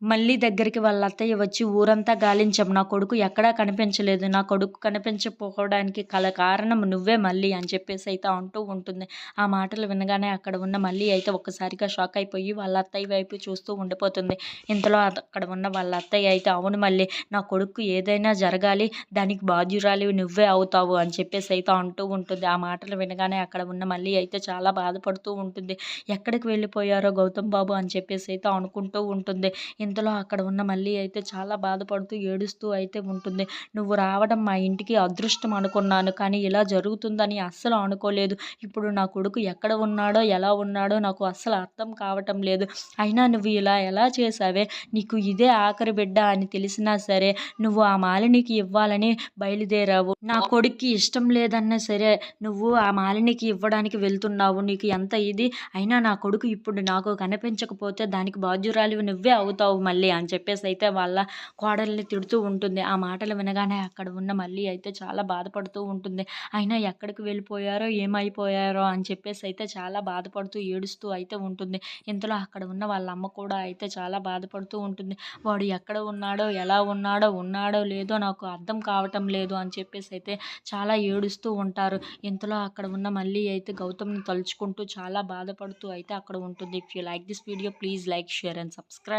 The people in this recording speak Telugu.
మళ్ళీ దగ్గరికి వాళ్ళ అత్తయ్య వచ్చి ఊరంతా గాలించాం. నా కొడుకు ఎక్కడా కనిపించలేదు. నా కొడుకు కనిపించకపోవడానికి కారణం నువ్వే మళ్ళీ అని చెప్పేసి అయితే అంటూ ఉంటుంది. ఆ మాటలు వినగానే అక్కడ ఉన్న మళ్ళీ అయితే ఒక్కసారిగా షాక్ అయిపోయి వాళ్ళ అత్తయ్య వైపు చూస్తూ ఉండిపోతుంది. ఇంతలో అక్కడ ఉన్న వాళ్ళ అత్తయ్య అయితే అవును మళ్ళీ నా కొడుకు ఏదైనా జరగాలి, దానికి బాధ్యురాలివి నువ్వే అవుతావు అని చెప్పేసి అయితే అంటూ ఉంటుంది. ఆ మాటలు వినగానే అక్కడ ఉన్న మళ్ళీ అయితే చాలా బాధపడుతూ ఉంటుంది. ఎక్కడికి వెళ్ళిపోయారో గౌతమ్ బాబు అని చెప్పేసి అయితే అనుకుంటూ ఉంటుంది. ఇంతలో అక్కడ ఉన్న మళ్ళీ అయితే చాలా బాధపడుతూ ఏడుస్తూ అయితే ఉంటుంది. నువ్వు రావడం మా ఇంటికి అదృష్టం అనుకున్నాను, కానీ ఇలా జరుగుతుందని అస్సలు అనుకోలేదు. ఇప్పుడు నా కొడుకు ఎక్కడ ఉన్నాడో ఎలా ఉన్నాడో నాకు అస్సలు అర్థం కావటం లేదు. అయినా నువ్వు ఇలా ఎలా చేసావే, నీకు ఇదే ఆఖరి బిడ్డ అని తెలిసినా సరే నువ్వు ఆ మాలినికి ఇవ్వాలని బయలుదేరావు. నా కొడుక్కి ఇష్టం లేదన్నా సరే నువ్వు ఆ మాలినికి ఇవ్వడానికి వెళ్తున్నావు. నీకు ఎంత ఇది, అయినా నా కొడుకు ఇప్పుడు నాకు కనిపించకపోతే దానికి బాధ్యురాలివి నువ్వే అవుతావు మళ్ళీ అని చెప్పేసి అయితే వాళ్ళ కోడల్ని తిడుతూ ఉంటుంది. ఆ మాటలు వినగానే అక్కడ ఉన్న మళ్ళీ అయితే చాలా బాధపడుతూ ఉంటుంది. అయినా ఎక్కడికి వెళ్ళిపోయారో ఏమైపోయారో అని చెప్పేసి అయితే చాలా బాధపడుతూ ఏడుస్తూ అయితే ఉంటుంది. ఇంతలో అక్కడ ఉన్న వాళ్ళ అమ్మ కూడా అయితే చాలా బాధపడుతూ ఉంటుంది. వాడు ఎక్కడ ఉన్నాడో ఎలా ఉన్నాడో లేదో నాకు అర్థం కావటం లేదు అని చెప్పేసి అయితే చాలా ఏడుస్తూ ఉంటారు. ఇంతలో అక్కడ ఉన్న మళ్ళీ అయితే గౌతమ్ని తలుచుకుంటూ చాలా బాధపడుతూ అయితే అక్కడ ఉంటుంది. If you like this video please like, share and subscribe.